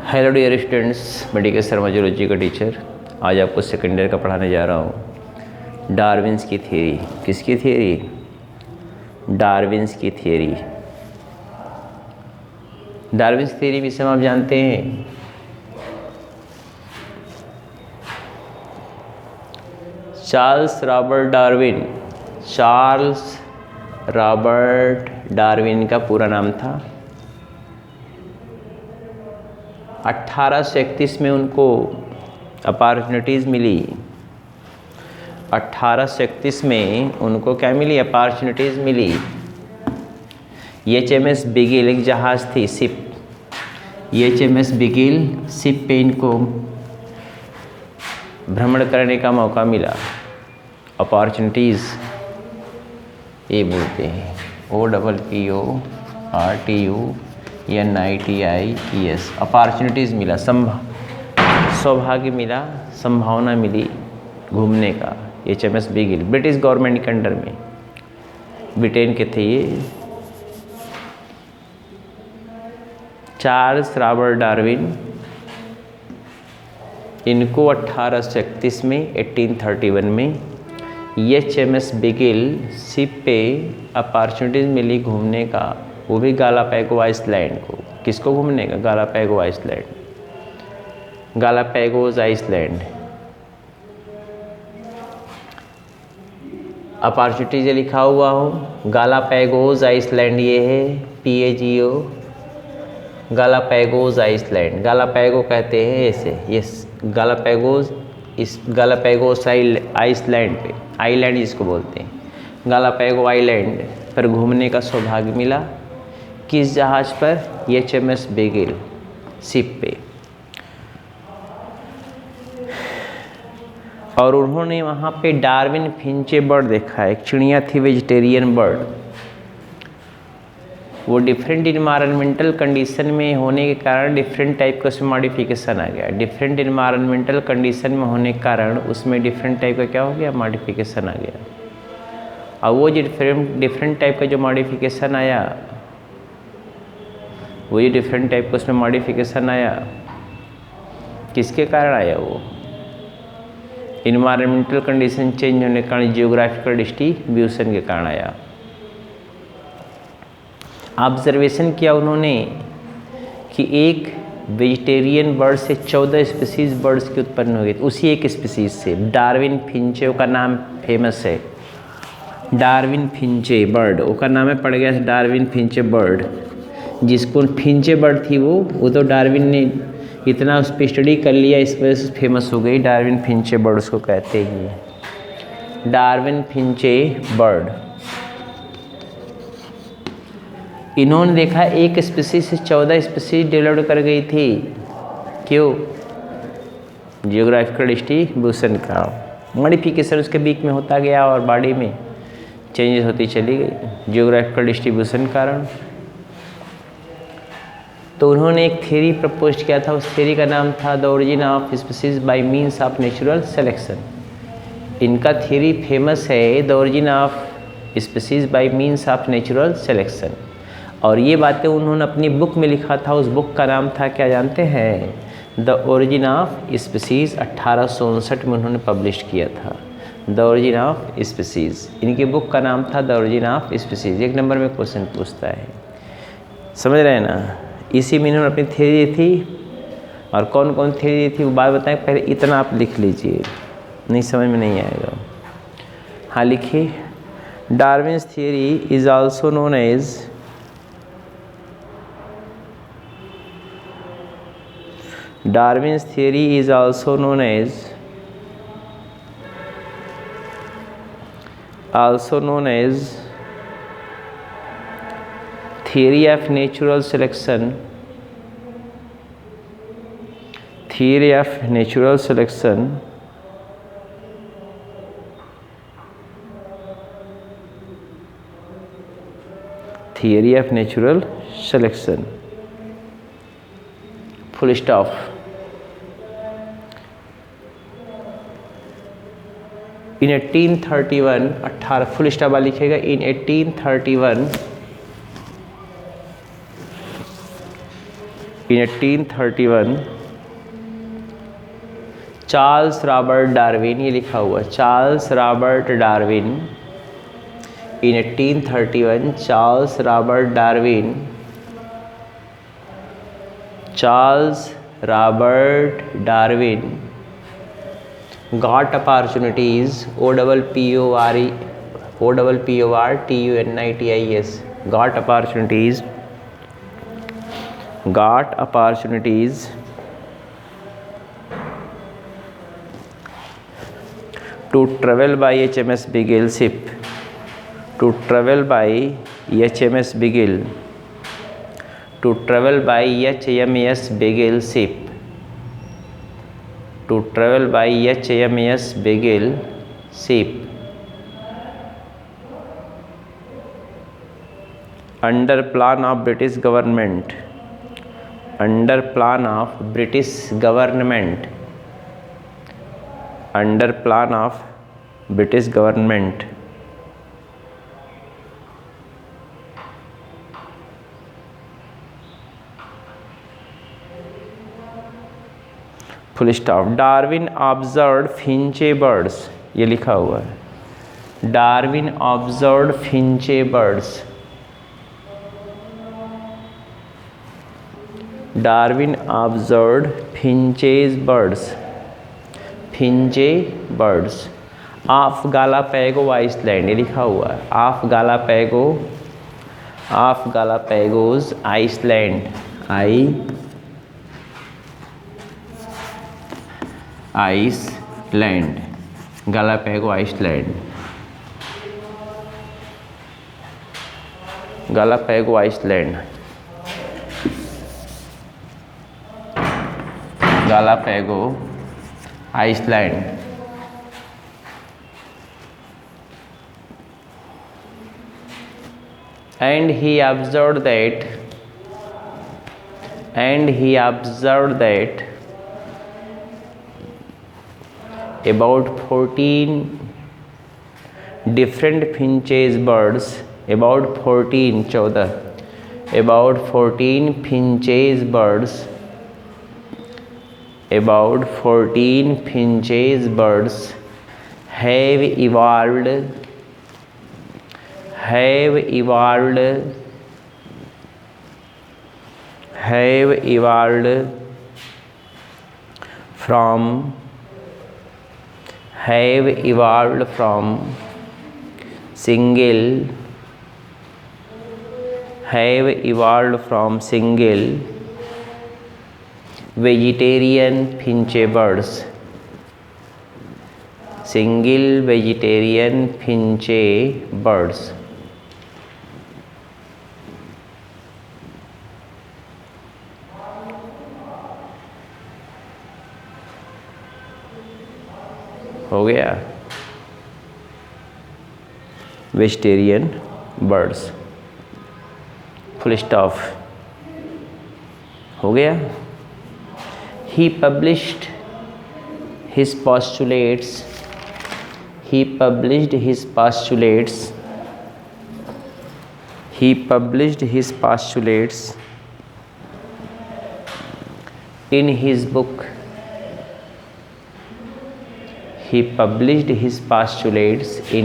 Hello dear students, medical Sharma zoology का teacher. आज आपको सेकेंड ईयर का पढ़ाने जा रहा हूँ डार्विन्स की थियरी। किसकी थियरी? डार्विन्स की थियरी। डार्विन्स थियरी विषय में आप जानते हैं चार्ल्स रॉबर्ट डार्विन का पूरा नाम था। 1831 में उनको अपॉर्चुनिटीज़ मिली। 1831 में उनको क्या मिली? अपॉर्चुनिटीज़ मिली। HMS बिगिल एक जहाज़ थी, शिप। HMS बिगिल शिप पे इनको भ्रमण करने का मौका मिला। अपॉर्चुनिटीज़ ये बोलते हैं OPPORTUNITIES। अपॉर्चुनिटीज़ मिला, सौभाग्य मिला, संभावना मिली घूमने का। HMS बिगिल ब्रिटिश गवर्नमेंट के अंडर में, ब्रिटेन के थे ये। चार्ल्स रॉबर्ट डार्विन, इनको 1831 में 1831 में HMS बिगिल शिप पे अपॉर्चुनिटीज़ मिली घूमने का, वो भी गालापैगो आइसलैंड को। किसको घूमने का? गालापैगो आइसलैंड, गालापैगोस आइसलैंड। अपॉर्चुनिटीज लिखा हुआ हो गालापैगोस आइसलैंड, ये है PAGO, गालापैगोस आइसलैंड। गालापैगो कहते हैं ऐसे, यस गालापैगोस, इस गालापैगोस आइसलैंड पे, आइलैंड जिसको बोलते हैं, गालापैगो आइलैंड पर घूमने का सौभाग्य मिला। किस जहाज़ पर? HMS बिगिल शिप पे। और उन्होंने वहाँ पे डार्विन फिंचे बर्ड देखा। एक चिड़िया थी, वेजिटेरियन बर्ड। वो डिफरेंट इन्वायरमेंटल कंडीशन में होने के कारण डिफरेंट टाइप का उसमें मॉडिफिकेशन आ गया। डिफरेंट इन्वायरमेंटल कंडीशन में होने के कारण उसमें डिफरेंट टाइप का क्या हो गया? मॉडिफिकेशन आ गया। और वो जो डिफरेंट टाइप का जो मॉडिफिकेशन आया, वो ये डिफरेंट टाइप का उसमें मॉडिफिकेशन आया, किसके कारण आया? वो इन्वायरमेंटल कंडीशन चेंज होने के कारण, जियोग्राफिकल डिस्ट्रीब्यूशन के कारण आया। ऑब्जर्वेशन किया उन्होंने कि एक वेजिटेरियन बर्ड से 14 स्पीसीज बर्ड्स की उत्पन्न हो गई। उसी एक स्पीसीज से डार्विन फिंचे का नाम फेमस है। डार्विन फिंचे बर्ड, उसका नाम है पड़ गया है डार्विन फिंचे बर्ड। जिसको फिंचे बर्ड थी वो तो डार्विन ने इतना उस पर स्टडी कर लिया, इस वजह से फेमस हो गई। डार्विन फिंचे बर्ड उसको कहते हैं, डार्विन फिंचे बर्ड। इन्होंने देखा एक स्पीसीज से 14 स्पीसीज डेवलप कर गई थी। क्यों? जियोग्राफिकल डिस्ट्रीब्यूशन का मॉडिफिकेशन उसके बीच में होता गया और बॉडी में चेंजेस होती चली गई जियोग्राफिकल डिस्ट्रीब्यूशन कारण। तो उन्होंने एक थ्योरी प्रपोज किया था। उस थ्योरी का नाम था the origin of species bye means of natural selection. इनका थ्योरी फेमस है, the origin of species bye means of natural selection. और ये बातें उन्होंने अपनी बुक में लिखा था। उस बुक का नाम था, क्या जानते हैं? The origin of species. 1859 में उन्होंने पब्लिश किया था द ओरिजिन ऑफ स्पीसीज। इनकी बुक का नाम था the origin of species. 1 number में क्वेश्चन पूछता है, समझ रहे हैं ना? इसी में इन्होंने अपनी थ्योरी दी थी। और कौन कौन थ्योरी दी थी वो बात बताएं। पहले इतना आप लिख लीजिए, नहीं समझ में नहीं आएगा। हाँ लिखिए, Darwin's theory is also known as Darwin's theory is also known as theory of natural selection. Theory of natural selection. Theory of natural selection. Full stop. In 1831 18 full stop लिखेगा। इन 1831 In 1831 चार्ल्स रॉबर्ट डार्विन, ये लिखा हुआ Charles Robert Darwin. In 1831 Charles Robert Darwin, Charles Robert Darwin got opportunities, OPPORTUNITIS, got opportunities to travel by HMS Beagle ship, to travel by HMS Beagle, to travel by HMS Beagle ship, to travel by HMS Beagle ship under plan of British government, under plan of British government, under plan of British government, full stop. Darwin observed finch birds, ये लिखा हुआ है Darwin observed finch birds, Darwin observed finches birds, finch birds of Galapagos island, ये लिखा हुआ है of Galapagos island, island, Galapagos island, Galapagos island, Galapagos island. And he observed that about 14 different finches birds, about 14 finches birds, about 14 finches birds have evolved from single vegetarian finche birds, single vegetarian finche birds। हो गया vegetarian birds, full stop, हो गया। He published his postulates in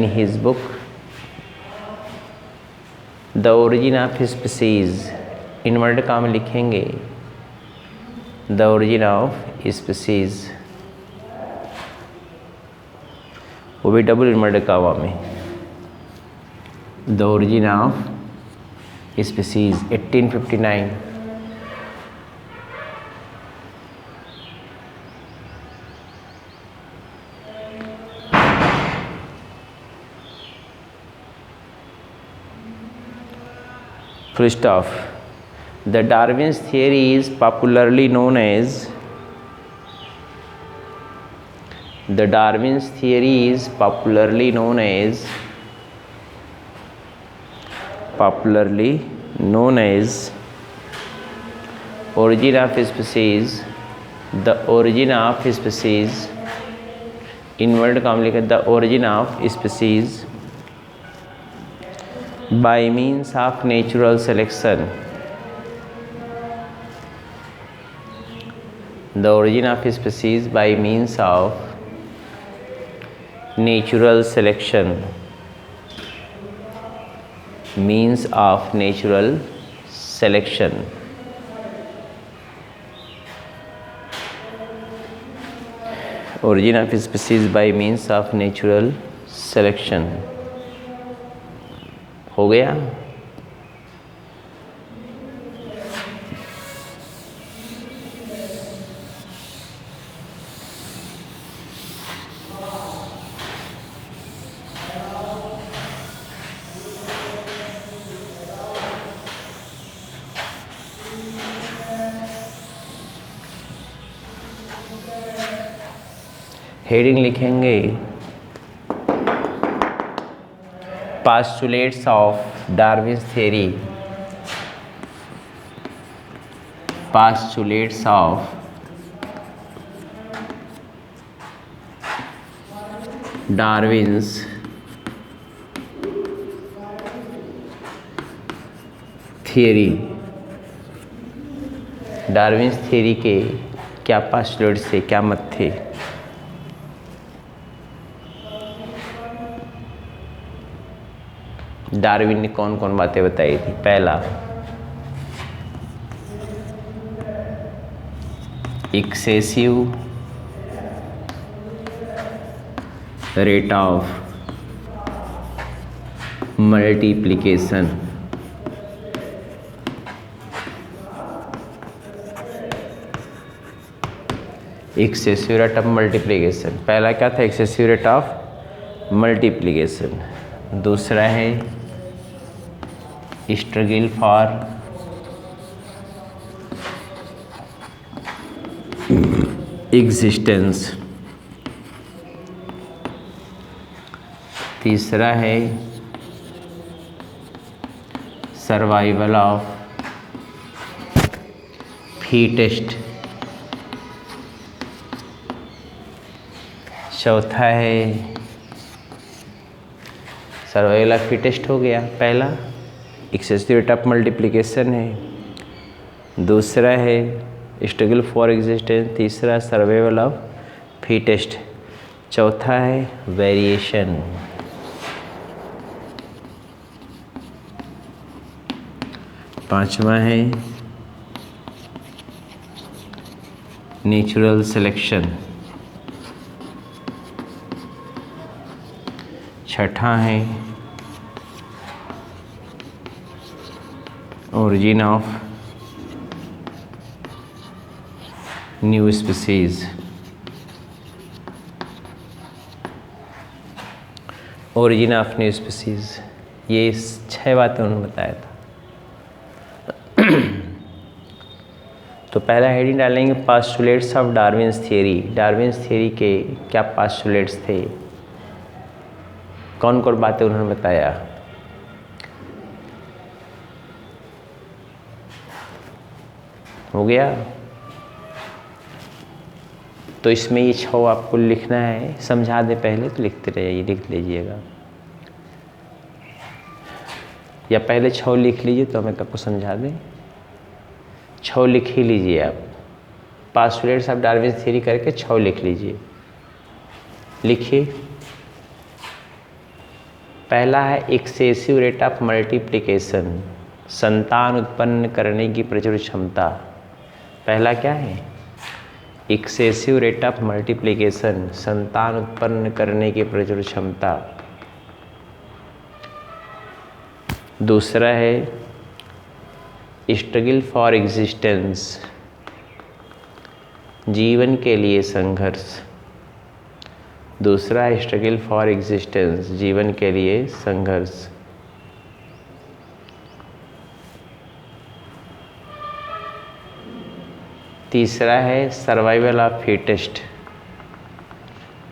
his book, The Origin of Species, inverted काम लिखेंगे The Origin of Species, वो भी double inverted comma में The Origin of Species 1859। Full stop. The Darwin's theory is popularly known as origin of species, the origin of species, inverted काम लिखा the origin of species by means of natural selection, the origin of species bye means of natural selection, means of natural selection. Origin of species by means of natural selection. हो गया? Heading लिखेंगे postulates of Darwin's theory, postulates of Darwin's theory. Darwin's theory के क्या postulates थे, क्या मत थे? Darwin ने कौन कौन बातें बताई थी? पहला, excessive rate of multiplication, excessive rate of multiplication. पहला क्या था? Excessive rate of multiplication. दूसरा है स्ट्रगल फॉर एग्जिस्टेंस। तीसरा है सर्वाइवल ऑफ फिटेस्ट। चौथा है सर्वाइवल ऑफ फिटेस्ट। हो गया पहला, एक्सेसिव रेट ऑफ मल्टीप्लिकेशन है। दूसरा है स्ट्रगल फॉर एग्जिस्टेंस। तीसरा सर्वाइवल ऑफ फिटेस्ट। चौथा है वेरिएशन। पांचवा है नेचुरल सिलेक्शन। छठा है origin of new species. Origin of new species, ये 6 बातें उन्होंने बताया था। तो पहला हेडिंग डालेंगे postulates of Darwin's theory. Darwin's theory के क्या पास्टुलेट्स थे, कौन कौन बातें उन्होंने बताया। हो गया? तो इसमें ये 6 आपको लिखना है। समझा दे पहले तो लिखते रहिए, लिख लीजिएगा, या पहले 6 लिख लीजिए तो हमें आपको समझा दें। 6 लिख ही लीजिए आप। पास्टुलेट्स ऑफ डार्विन्स थ्योरी करके 6 लिख लीजिए। लिखिए। पहला है एक्सेसिव रेट ऑफ मल्टीप्लिकेशन, संतान उत्पन्न करने की प्रचुर क्षमता। पहला क्या है? एक्सेसिव रेट ऑफ मल्टीप्लिकेशन, संतान उत्पन्न करने की प्रचुर क्षमता। दूसरा है स्ट्रगल फॉर एग्जिस्टेंस, जीवन के लिए संघर्ष। दूसरा है स्ट्रगल फॉर एग्जिस्टेंस, जीवन के लिए संघर्ष। तीसरा है सर्वाइवल ऑफ फिटेस्ट,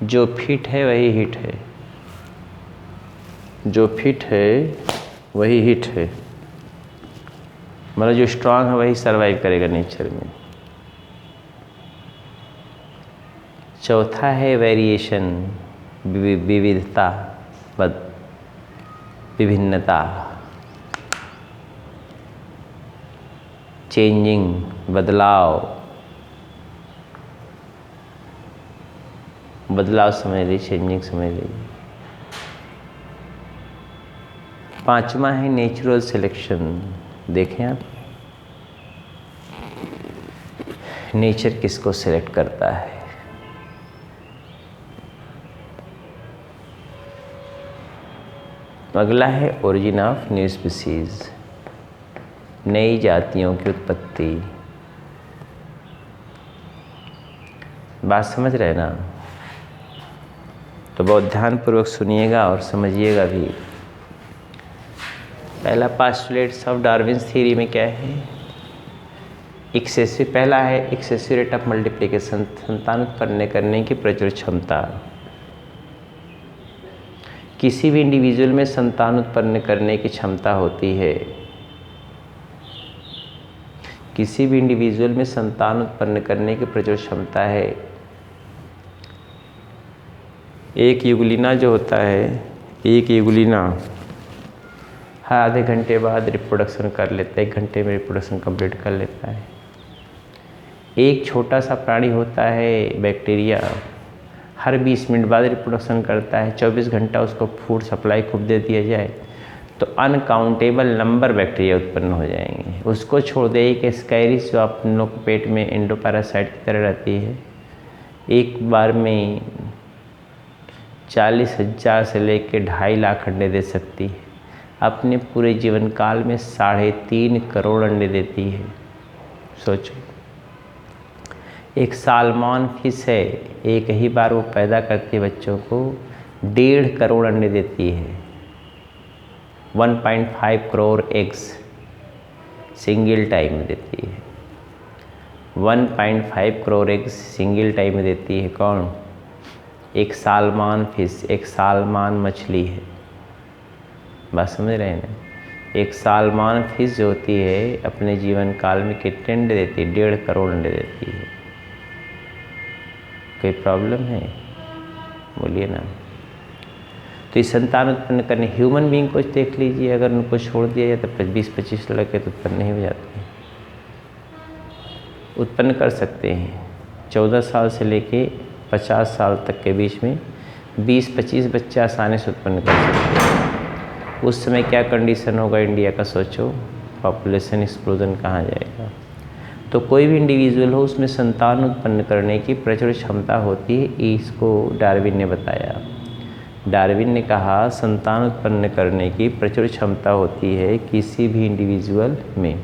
जो फिट है वही हिट है, जो फिट है वही हिट है, मतलब जो स्ट्रांग है वही सर्वाइव करेगा नेचर में। चौथा है वेरिएशन, विविधता, विभिन्नता, चेंजिंग, बदलाव। बदलाव समझ लीजिए, चेंजिंग समझ लीजिए। पांचवा है नेचुरल सिलेक्शन। देखें आप, नेचर किसको सिलेक्ट करता है। अगला है ओरिजिन ऑफ न्यू स्पीसीज, नई जातियों की उत्पत्ति। बात समझ रहे ना? तो बहुत ध्यानपूर्वक सुनिएगा और समझिएगा भी। पहला पास्टुलेट्स ऑफ डार्विन्स थ्योरी में क्या है? एक्सेसिव, पहला है एक्सेसिव रेट ऑफ मल्टीप्लिकेशन, संतान उत्पन्न करने की प्रचुर क्षमता। किसी भी इंडिविजुअल में संतान उत्पन्न करने की क्षमता होती है। किसी भी इंडिविजुअल में संतान उत्पन्न करने की प्रचुर क्षमता है। एक युगलिना जो होता है, एक युगलिना हर आधे घंटे बाद रिप्रोडक्शन कर लेता है, 1 घंटे में रिप्रोडक्शन कंप्लीट कर लेता है। एक छोटा सा प्राणी होता है बैक्टीरिया, हर 20 मिनट बाद रिप्रोडक्शन करता है। 24 घंटा उसको फूड सप्लाई खूब दे दिया जाए तो अनकाउंटेबल नंबर बैक्टीरिया उत्पन्न हो जाएंगे। उसको छोड़ दे एक एस्कैरिस जो आप लोग के पेट में एंडोपैरासाइट की तरह रहती है, एक बार में 40,000 से लेकर 2.5 लाख अंडे दे सकती है। अपने पूरे जीवन काल में 3.5 करोड़ अंडे देती है। सोचो, एक सालमन फिश है, एक ही बार वो पैदा करती है बच्चों को, 1.5 करोड़ अंडे देती है। 1.5 करोड़ एग्स सिंगल टाइम में देती है। 1.5 करोड़ एग्स सिंगल टाइम में देती है। कौन? एक सालमन फिश, एक सालमन मछली है। बात समझ रहे हैं ना? एक सालमन फिश जो होती है अपने जीवन काल में कितने अंडे देती है? 1.5 करोड़ अंडे देती है। कोई प्रॉब्लम है? बोलिए ना। तो इस संतान उत्पन्न करने ह्यूमन बीइंग को देख लीजिए, अगर उनको छोड़ दिया जाए तो 20-25 लड़के तो उत्पन्न नहीं हो जाते हैं। उत्पन्न कर सकते हैं 14 साल से लेके 50 साल तक के बीच में 20-25 बच्चे आसानी से उत्पन्न कर सकते हैं। उस समय क्या कंडीशन होगा इंडिया का? सोचो, पॉपुलेशन एक्सप्लोजन कहाँ जाएगा। तो कोई भी इंडिविजुअल हो उसमें संतान उत्पन्न करने की प्रचुर क्षमता होती है। इसको डार्विन ने बताया। डार्विन ने कहा संतान उत्पन्न करने की प्रचुर क्षमता होती है किसी भी इंडिविजुअल में।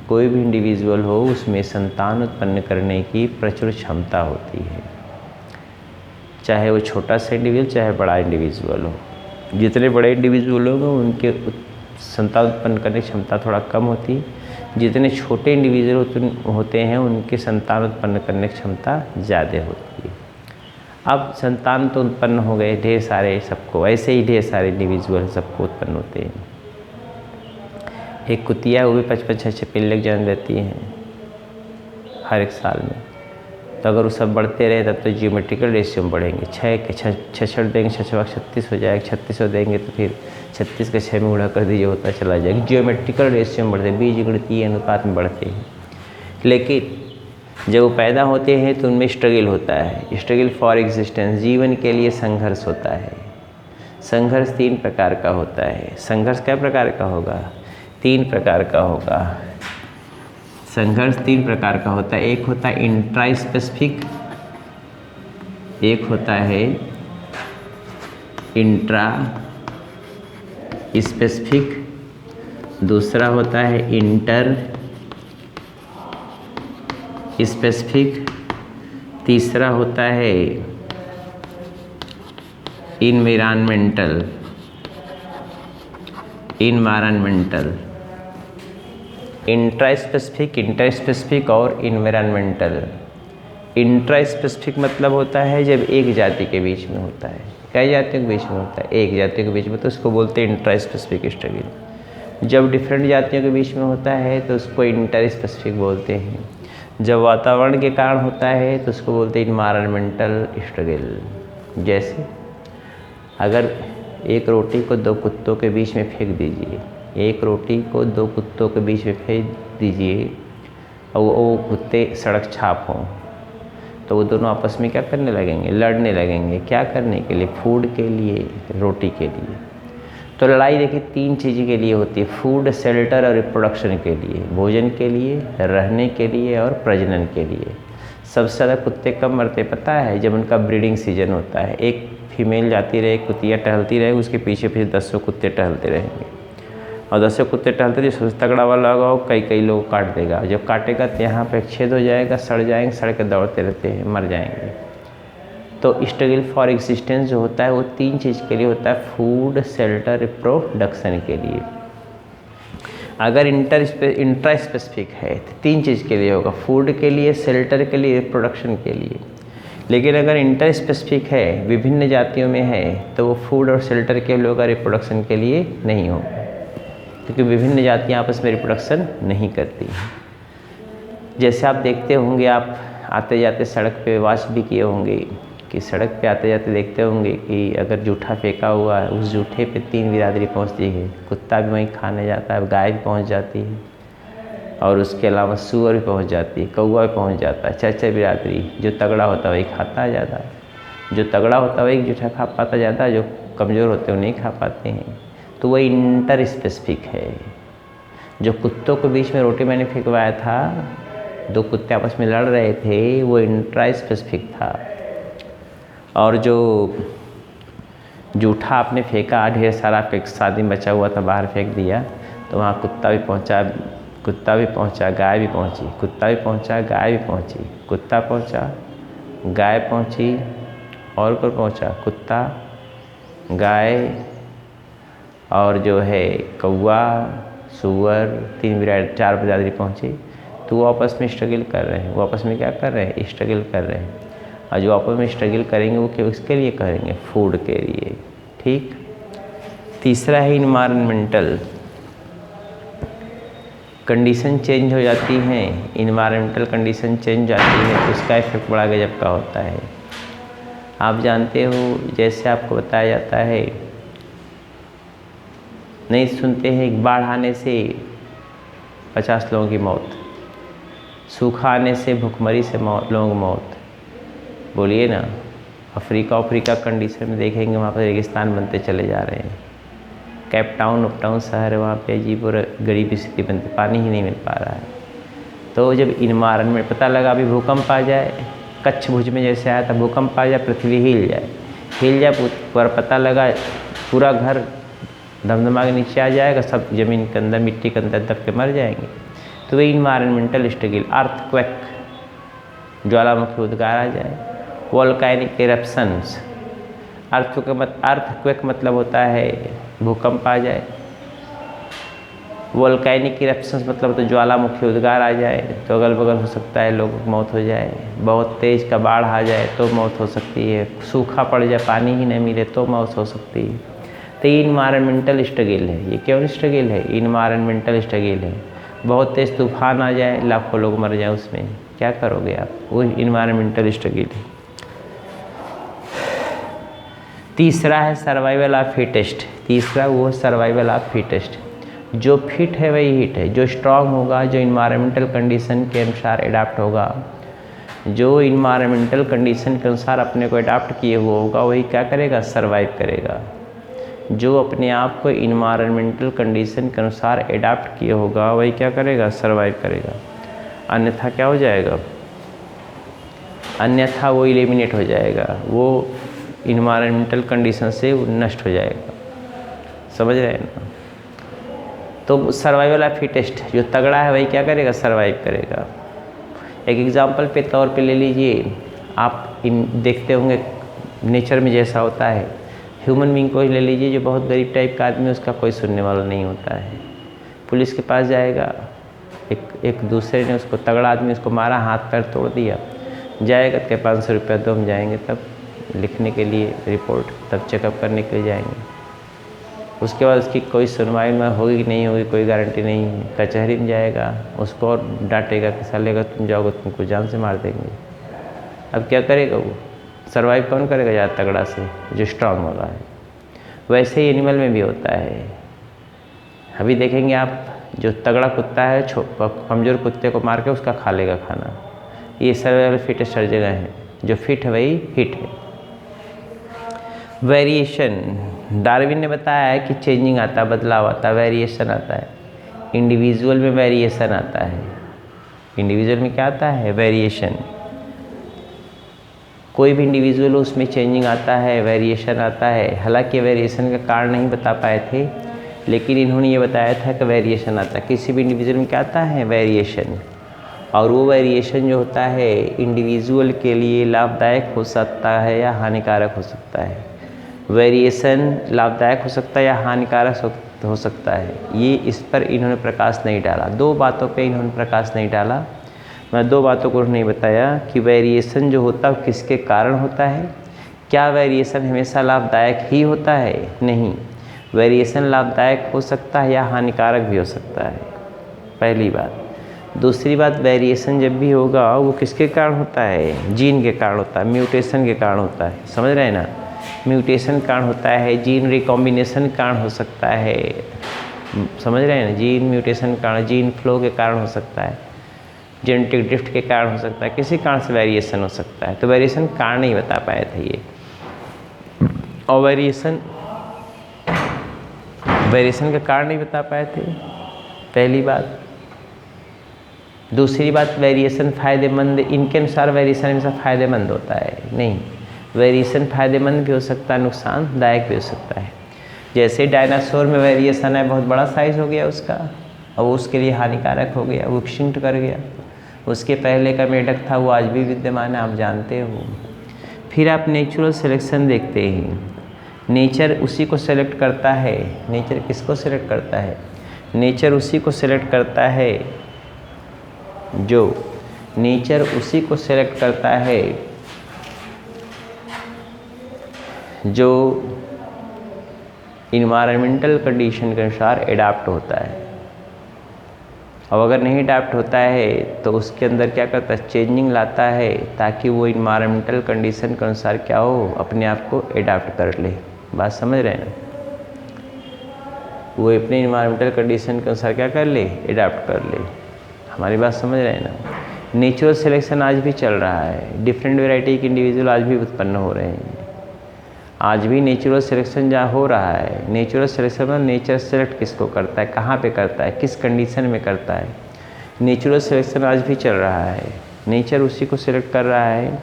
कोई भी इंडिविजुअल हो उसमें संतान उत्पन्न करने की प्रचुर क्षमता होती है, चाहे वो छोटा सा इंडिविजुअल चाहे बड़ा इंडिविजुअल हो। जितने बड़े इंडिविजुअल होंगे उनके संतान उत्पन्न करने की क्षमता थोड़ा कम होती है, जितने छोटे इंडिविजुअल होते हैं उनके संतान उत्पन्न करने की क्षमता ज़्यादा होती है। अब संतान तो उत्पन्न हो गए ढेर सारे, सबको ऐसे ही ढेर सारे इंडिविजुअल सबको उत्पन्न होते हैं। एक कुतिया वो भी 55-56 पिल्ले जन्म देती हैं हर एक साल में। तो अगर वो सब बढ़ते रहे तब तो जियोमेट्रिकल रेशियो में बढ़ेंगे। 6 देंगे 6 36 हो जाएगा, 36 देंगे तो फिर 36 का 6 में गुणा कर दीजिए, होता चला जाएगा। जियोमेट्रिकल रेशियो में बढ़ते, बीजगणितीय अनुपात में बढ़ते हैं। लेकिन जब वो पैदा होते हैं तो उनमें स्ट्रगल होता है, स्ट्रगल फॉर एग्जिस्टेंस, जीवन के लिए संघर्ष होता है। संघर्ष 3 प्रकार का होता है। संघर्ष क्या प्रकार का होगा? 3 प्रकार का होगा। संघर्ष 3 प्रकार का होता है। एक होता है इंट्रा स्पेसिफिक, एक होता है इंट्रा स्पेसिफिक, दूसरा होता है इंटर स्पेसिफिक, तीसरा होता है इन्वायरमेंटल। इंट्रा स्पेसिफिक और इन्वायरमेंटल। इंट्रा स्पेसिफिक मतलब होता है जब एक जाति के बीच में होता है। कई जातियों के बीच में होता है? एक जाति के बीच में, तो उसको बोलते हैं इंट्रा स्पेसिफिक स्ट्रगल। जब डिफरेंट जातियों के बीच में होता है तो उसको इंटर स्पेसिफिक बोलते हैं। जब वातावरण के कारण होता है तो उसको बोलते हैं इन्वायरमेंटल स्ट्रगल। जैसे अगर एक रोटी को 2 कुत्तों के बीच में फेंक दीजिए, एक रोटी को 2 कुत्तों के बीच में फेंक दीजिए और वो कुत्ते सड़क छाप हों, तो वो दोनों आपस में क्या करने लगेंगे, लड़ने लगेंगे। क्या करने के लिए, फूड के लिए, रोटी के लिए। तो लड़ाई देखिए 3 चीज़ के लिए होती है, फूड, शेल्टर और रिप्रोडक्शन के लिए, भोजन के लिए, रहने के लिए और प्रजनन के लिए। सबसे ज़्यादा कुत्ते कब मरते पता है, जब उनका ब्रीडिंग सीजन होता है। एक फीमेल जाती रहे, कुतिया टहलती रहे, उसके पीछे पीछे 10 कुत्ते टहलते रहेंगे, और 10 कुत्ते टहलते जो सबसे तगड़ा वाला होगा वो कई लोग काट देगा। जब काटेगा तो यहाँ पे छेद हो जाएगा, सड़ जाएंगे, सड़ के दौड़ते रहते हैं, मर जाएंगे। तो स्ट्रगल फॉर एग्जिस्टेंस जो होता है वो 3 चीज़ के लिए होता है, फूड, शेल्टर, रिप्रोडक्शन के लिए। अगर इंट्रा स्पेसिफिक है तो 3 चीज़ के लिए होगा, फूड के लिए, शेल्टर के लिए, रिप्रोडक्शन के लिए। लेकिन अगर इंटर स्पेसिफिक है, विभिन्न जातियों में है, तो वो फूड और शेल्टर के लिए होगा, रिप्रोडक्शन के लिए नहीं होगा, क्योंकि विभिन्न जातियाँ आपस में रिप्रोडक्शन नहीं करती हैं। जैसे आप देखते होंगे, आप आते जाते सड़क पे वॉच भी किए होंगे कि सड़क पे आते जाते देखते होंगे कि अगर जूठा फेंका हुआ है, उस जूठे पे 3 बिरादरी पहुंचती है। कुत्ता भी वहीं खाने जाता है, गाय भी पहुंच जाती है, और उसके अलावा सूअर भी पहुंच जाती है, कौवा भी पहुंच जाता है। 4 बिरादरी। जो तगड़ा होता है वही खाता है ज़्यादा, जो तगड़ा होता है वही जूठा खा पाता ज़्यादा, जो कमज़ोर होते हैं वो नहीं खा पाते हैं। तो वही इंटर स्पेसिफिक है। जो कुत्तों के बीच में रोटी मैंने फेंकवाया था, 2 कुत्ते आपस में लड़ रहे थे, वो इंट्रा स्पेसिफिक था। और जो जूठा आपने फेंका ढेर सारा, आपके एक शादी में बचा हुआ था, बाहर फेंक दिया, तो वहाँ कुत्ता भी पहुँचा, गाय भी पहुँची, कुत्ता भी पहुँचा, गाय भी पहुँची, कुत्ता पहुँचा, गाय पहुँची, और कोई पहुँचा, कुत्ता, गाय, और जो है कौवा, सूअर, 4 बिरादरी पहुँची। तो वो आपस में स्ट्रगल कर रहे हैं। वो आपस में क्या कर रहे हैं, स्ट्रगल कर रहे हैं। और जो आपस में स्ट्रगल करेंगे वो किसके लिए करेंगे, फूड के लिए। ठीक। तीसरा है इन्वायरमेंटल कंडीशन चेंज हो जाती हैं। इन्वायरमेंटल कंडीशन चेंज जाती है तो उसका इफेक्ट बड़ा गजब का होता है। आप जानते हो, जैसे आपको बताया जाता है, नहीं सुनते हैं, एक बाढ़ आने से 50 लोगों की मौत, सूखा आने से, भुखमरी से लोगों की मौत। बोलिए ना, अफ्रीका कंडीशन में देखेंगे, वहाँ पर रेगिस्तान बनते चले जा रहे हैं। कैप टाउन अपटाउन शहर है, वहाँ पे अजीब और गरीब स्थिति बनती, पानी ही नहीं मिल पा रहा है। तो जब इन्वायरमेंट पता लगा अभी भूकंप आ जाए, कच्छ भुज में जैसे आया था भूकंप आ जाए, पृथ्वी हिल जाए पर पता लगा पूरा घर धमधमा के नीचे आ जाएगा, सब ज़मीन के अंदर, मिट्टी के अंदर दब के मर जाएंगे। तो वही इन्वायरमेंटल स्ट्रगल। अर्थक्वेक, ज्वालामुखी उद्गार आ जाए, वोल्केनिक इरप्शंस। अर्थक्वेक मतलब होता है भूकंप आ जाए, वोल्केनिक इरप्शंस मतलब तो ज्वालामुखी उद्गार आ जाए, तो अगल बगल हो सकता है लोगों की मौत हो जाए। बहुत तेज़ का बाढ़ आ जाए तो मौत हो सकती है। सूखा पड़ जाए, पानी ही नहीं मिले तो मौत हो सकती है। तो ये इन्वायरमेंटल स्ट्रगल है। ये क्यों स्ट्रगल है, इन्वायरमेंटल स्ट्रगल है। बहुत तेज़ तूफान आ जाए, लाखों लोग मर जाए, उसमें क्या करोगे आप, वो इन्वायरमेंटल स्ट्रगल है। तीसरा है सर्वाइवल ऑफ फिटेस्ट। तीसरा वो सर्वाइवल ऑफ फिटेस्ट। जो फिट है वही हिट है, जो स्ट्रांग होगा, जो इन्वायरमेंटल कंडीशन के अनुसार एडाप्ट होगा, जो इन्वायरमेंटल कंडीशन के अनुसार अपने को एडाप्ट किए हुआ होगा, वही क्या करेगा, सर्वाइव करेगा। जो अपने आप को इन्वायरमेंटल कंडीशन के अनुसार एडाप्ट किए होगा वही क्या करेगा, सर्वाइव करेगा। अन्यथा क्या हो जाएगा, अन्यथा वो एलिमिनेट हो जाएगा, वो इन्वायरमेंटल कंडीशन से नष्ट हो जाएगा। समझ रहे हैं ना। तो सर्वाइवल ऑफ फिटेस्ट, जो तगड़ा है वही क्या करेगा, सर्वाइव करेगा। एक एग्जांपल पे तौर पे ले लीजिए, आप देखते होंगे नेचर में जैसा होता है, ह्यूमन बींग को ही ले लीजिए, जो बहुत गरीब टाइप का आदमी, उसका कोई सुनने वाला नहीं होता है। पुलिस के पास जाएगा, एक दूसरे ने उसको, तगड़ा आदमी उसको मारा, हाथ पैर तोड़ दिया, जाएगा तो 500 रुपया दो, हम जाएंगे तब लिखने के लिए रिपोर्ट, तब चेकअप करने के लिए जाएंगे। उसके बाद उसकी कोई सुनवाई में होगी कि नहीं होगी कोई गारंटी नहीं है। कचहरी में जाएगा, उसको और डांटेगा कि साले अगर तुम जाओगे तुमको जान से मार देंगे। अब क्या करेगा वो, सर्वाइव कौन करेगा, ज़्यादा तगड़ा से, जो स्ट्रांग वाला है। वैसे ही एनिमल में भी होता है। अभी देखेंगे आप, जो तगड़ा कुत्ता है कमज़ोर कुत्ते को मार के उसका खा लेगा खाना, ये सर्वाइवल फिटेस्ट हर जगह है, जो फिट है वही हिट है। वेरिएशन, डार्विन ने बताया है कि चेंजिंग आता है, बदलाव आता है, वेरिएशन आता है। इंडिविजुअल में वेरिएशन आता है। इंडिविजुअल में क्या आता है? वेरिएशन। कोई भी इंडिविजुअल हो उसमें चेंजिंग आता है, वेरिएशन आता है। हालांकि वेरिएशन का कारण नहीं बता पाए थे, लेकिन इन्होंने ये बताया था कि वेरिएशन आता है। किसी भी इंडिविजुअल में क्या आता है? वेरिएशन। और वो वेरिएशन जो होता है इंडिविजुअल के लिए लाभदायक हो सकता है या हानिकारक हो सकता है। वेरिएशन लाभदायक हो सकता है या हानिकारक हो सकता है। ये इस पर इन्होंने प्रकाश नहीं डाला। दो बातों पे इन्होंने प्रकाश नहीं डाला। मैं दो बातों को नहीं बताया कि वेरिएशन जो होता है वो किसके कारण होता है। क्या वेरिएशन हमेशा लाभदायक ही होता है? नहीं, वेरिएशन लाभदायक हो सकता है या हानिकारक भी हो सकता है, पहली बात। दूसरी बात, वेरिएशन जब भी होगा वो किसके कारण होता है? जीन के कारण होता है, म्यूटेशन के कारण होता है। समझ रहे हैं ना? म्यूटेशन कारण होता है, जीन रिकॉम्बिनेशन कारण हो सकता है। समझ रहे हैं ना? जीन म्यूटेशन कारण, जीन फ्लो के कारण हो सकता है, जेनेटिक ड्रिफ्ट के कारण हो सकता है, किसी कारण से वेरिएशन हो सकता है। तो वेरिएशन कारण नहीं बता पाए थे ये। और वेरिएशन का कारण नहीं बता पाए थे, पहली बात। दूसरी बात, वेरिएशन फ़ायदेमंद, इनके अनुसार वेरिएशन हमेशा फ़ायदेमंद होता है नहीं। वेरिएशन फ़ायदेमंद भी हो सकता है, नुकसानदायक भी हो सकता है। जैसे डायनासोर में वेरिएशन है, बहुत बड़ा साइज़ हो गया उसका, और वो उसके लिए हानिकारक हो गया, वो एक्सटिंक्ट कर गया। उसके पहले का मेढक था, वो आज भी विद्यमान है, आप जानते हो। फिर आप नेचुरल सिलेक्शन देखते हैं। नेचर उसी को सेलेक्ट करता है। नेचर किसको सेलेक्ट करता है? नेचर उसी को सेलेक्ट करता है जो नेचर उसी को सेलेक्ट करता है जो इन्वायरमेंटल कंडीशन के अनुसार एडाप्ट होता है। अब अगर नहीं अडाप्ट होता है तो उसके अंदर क्या करता है? चेंजिंग लाता है, ताकि वो इन्वायरमेंटल कंडीशन के अनुसार क्या हो, अपने आप को एडाप्ट कर ले। बात समझ रहे हैं ना? वो अपने इन्वायरमेंटल कंडीशन के अनुसार क्या कर ले? एडाप्ट कर ले। हमारी बात समझ रहे हैं ना? नेचुरल सिलेक्शन आज भी चल रहा है। डिफरेंट वेराइटी के इंडिविजुअल आज भी उत्पन्न हो रहे हैं। आज भी नेचुरल सिलेक्शन जहाँ हो रहा है, नेचुरल सिलेक्शन में नेचर सेलेक्ट किसको करता है, कहाँ पे करता है, किस कंडीशन में करता है। नेचुरल सिलेक्शन आज भी चल रहा है। नेचर उसी को सिलेक्ट कर रहा है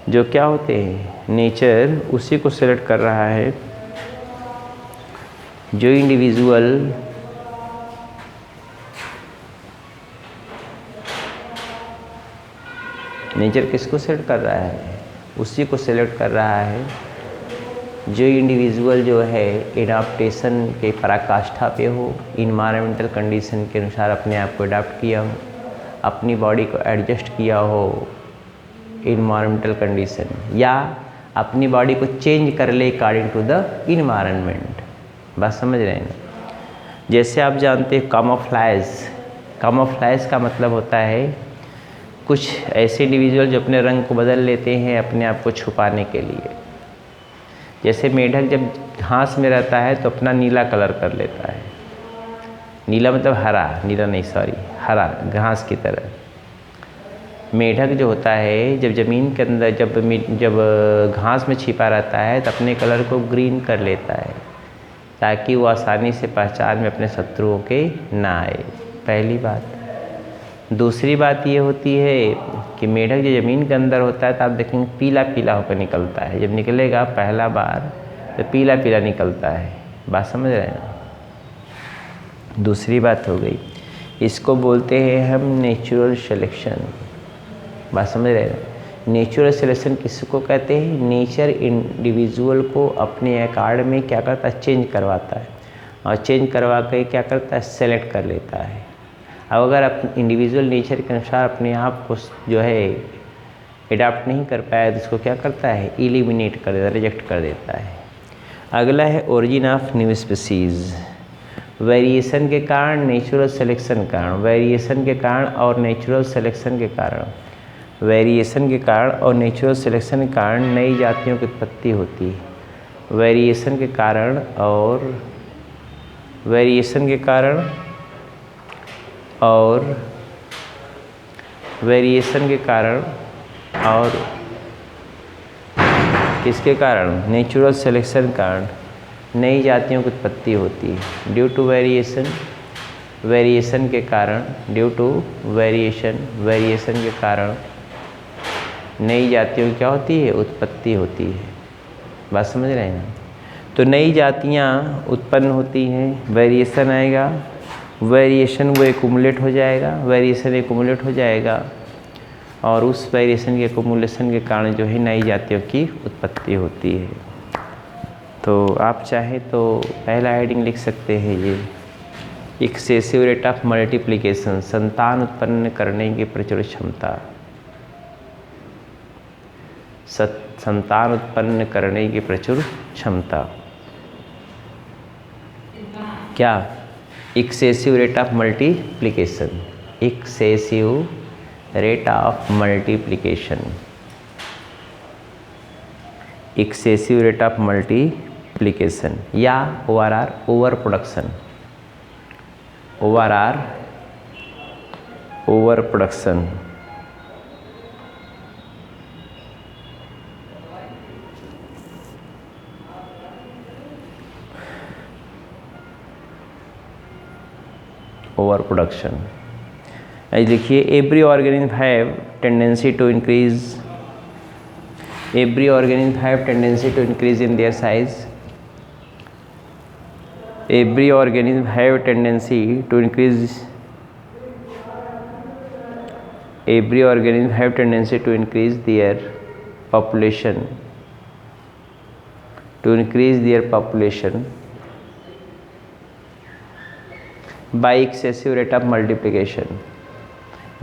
जो क्या होते हैं, नेचर उसी को सिलेक्ट कर रहा है जो इंडिविजुअल नेचर किसको सेलेक्ट कर रहा है? उसी को सिलेक्ट कर रहा है जो इंडिविजुअल जो है एडाप्टेशन के पराकाष्ठा पे हो, इन्वायरमेंटल कंडीशन के अनुसार अपने आप को अडाप्ट किया हो, अपनी बॉडी को एडजस्ट किया हो इन्वायरमेंटल कंडीशन, या अपनी बॉडी को चेंज कर ले अकॉर्डिंग टू द इन्वायरमेंट। बात समझ रहे हैं ना? जैसे आप जानते हैं कामोफ्लाइज। कामोफ्लाइज का मतलब होता है कुछ ऐसे इंडिविजुअल जो अपने रंग को बदल लेते हैं अपने आप को छुपाने के लिए। जैसे मेढक जब घास में रहता है तो अपना नीला कलर कर लेता है। नीला मतलब हरा, नीला नहीं सॉरी, हरा, घास की तरह। मेढक जो होता है जब ज़मीन के अंदर जब घास में छिपा रहता है तो अपने कलर को ग्रीन कर लेता है, ताकि वो आसानी से पहचान में अपने शत्रुओं के ना आए, पहली बात। दूसरी बात ये होती है कि मेढक जो ज़मीन के अंदर होता है तो आप देखेंगे पीला पीला होकर निकलता है। जब निकलेगा पहला बार तो पीला पीला निकलता है। बात समझ रहे हैं ना? दूसरी बात हो गई, इसको बोलते हैं हम नेचुरल सिलेक्शन। बात समझ रहे हैं? नेचुरल सिलेक्शन किसको कहते हैं? नेचर इंडिविजुअल को अपने अकॉर्ड में क्या करता है? चेंज करवाता है, और चेंज करवा के क्या करता है? सेलेक्ट कर लेता है। अब अगर आप इंडिविजुअल नेचर के अनुसार अपने आप को जो है एडाप्ट नहीं कर पाया तो इसको क्या करता है? एलिमिनेट कर देता है, रिजेक्ट कर देता है। अगला है origin of new species. Variation के कारण, नेचुरल सिलेक्शन के कारण, वेरिएशन के कारण और नेचुरल सिलेक्शन के कारण, वेरिएशन के कारण और नेचुरल सिलेक्शन के कारण नई जातियों की उत्पत्ति होती है। वेरिएशन के कारण और वेरिएशन के कारण और किसके कारण, नेचुरल सिलेक्शन कारण नई जातियों की उत्पत्ति होती है। ड्यू टू वेरिएशन, वेरिएशन के कारण, ड्यू टू वेरिएशन, वेरिएशन के कारण नई जातियों की क्या होती है, उत्पत्ति होती है। बात समझ रहे हैं ना। तो नई जातियाँ उत्पन्न होती हैं, वेरिएशन आएगा, वेरिएशन वो एक्युमुलेट हो जाएगा, वेरिएशन एक्युमुलेट हो जाएगा और उस वेरिएशन के एक्युमुलेशन के कारण जो है नई जातियों की उत्पत्ति होती है। तो आप चाहे तो पहला हेडिंग लिख सकते हैं ये, एक्सेसिव रेट ऑफ मल्टीप्लिकेशन, संतान उत्पन्न करने की प्रचुर क्षमता, संतान उत्पन्न करने की प्रचुर क्षमता। क्या, excessive rate of multiplication, excessive rate of multiplication, excessive rate of multiplication या ORR, over production, ORR over production. Over production, देखिए every organism have tendency to increase, every organism have tendency to increase in their size, every organism have tendency to increase, every organism have tendency to increase their population, to increase their population by excessive rate of multiplication,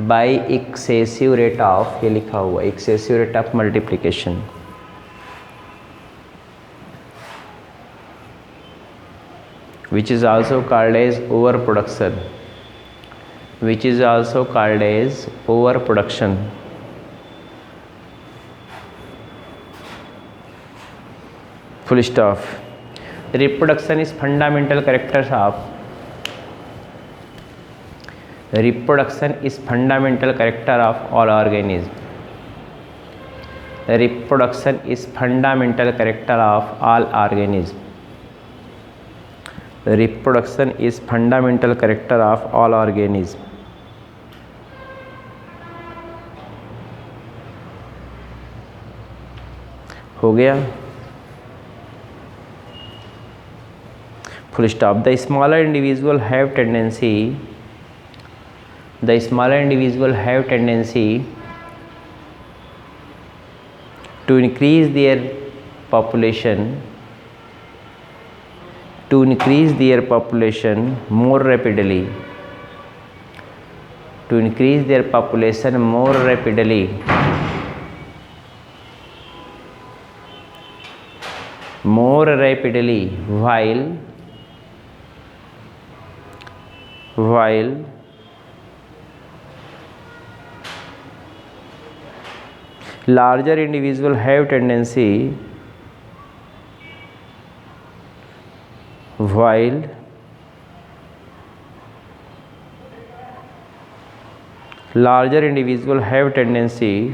by excessive rate of, ये लिखा हुआ excessive rate of multiplication, which is also called as overproduction, which is also called as overproduction. Full stop. Reproduction is fundamental characters of, reproduction is fundamental character of all organisms. Reproduction is fundamental character of all organisms. Reproduction is fundamental character of all organisms. हो गया, full stop. The smaller individual have tendency, the smaller individual have tendency to increase their population, to increase their population more rapidly, to increase their population more rapidly, more rapidly while larger individual have tendency, while larger individual have tendency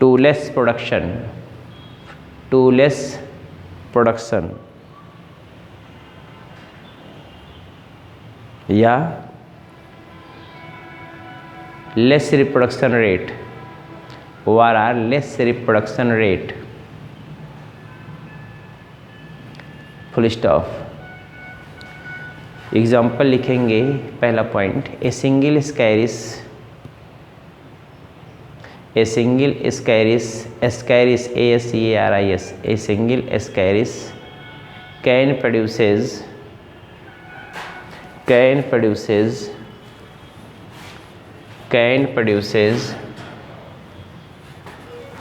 to less production, to less production या less reproduction rate, ORR less reproduction rate, full stop. Example लिखेंगे, पहला point, a single स्कैरिस, a single स्कैरिस, स्कैरिस ASCARIS, a single स्कैरिस can produces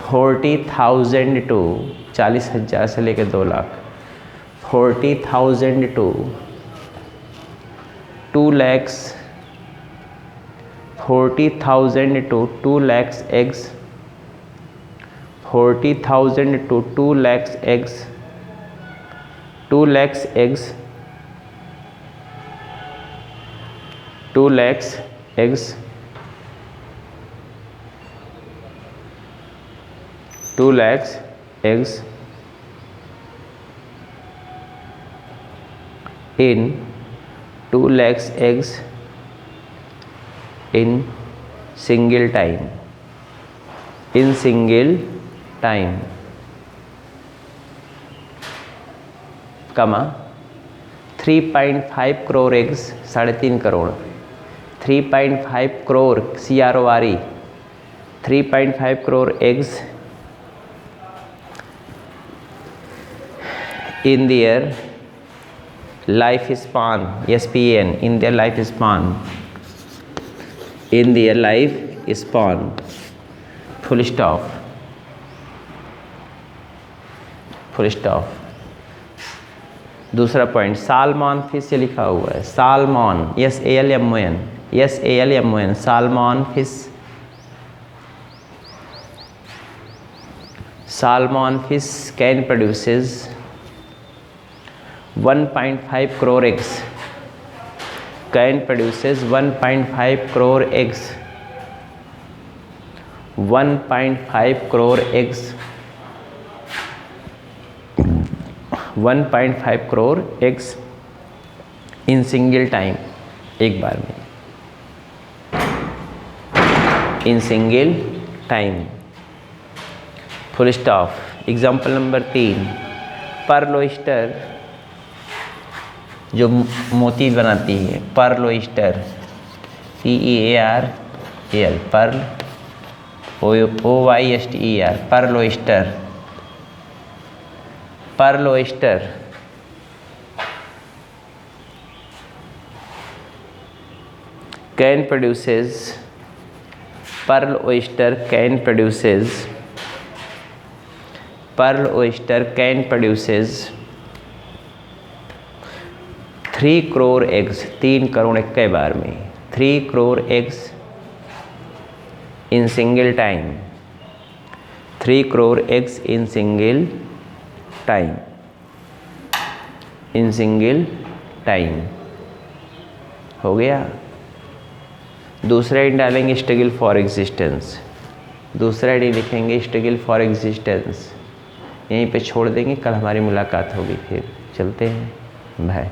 40,000 to 40,000 से लेकर 2 lakh, 40,000 to 2 lakhs, 40,000 to 2 lakhs eggs, 40,000 to 2 lakhs eggs, 2 lakhs eggs 2 lakhs eggs 2 lakhs eggs in 2 lakhs eggs in single time कमा 3.5 crore eggs 3.5 crore 3.5 crore CRORE 3.5 crore eggs in their life span SPAN in their life span full stop दूसरा point salmon fish से लिखा हुआ है salmon SALMON salmon fish can produces 1.5 crore eggs can produces 1.5 crore eggs 1.5 crore eggs 1.5 crore eggs in single time एक बार में in single time full stop example number 3 pearl oyster जो मोती बनाती है pearl oyster PEARL pearl OYSTER pearl oyster can produces 3 crore eggs 3 crore एक के बार में 3 crore eggs in single time 3 crore eggs in single time हो गया। दूसरा हेडिंग डालेंगे स्ट्रगल फॉर एग्जिस्टेंस दूसरा हेडिंग लिखेंगे स्ट्रगल फॉर एग्जिस्टेंस यहीं पे छोड़ देंगे कल हमारी मुलाकात होगी फिर चलते हैं बाय।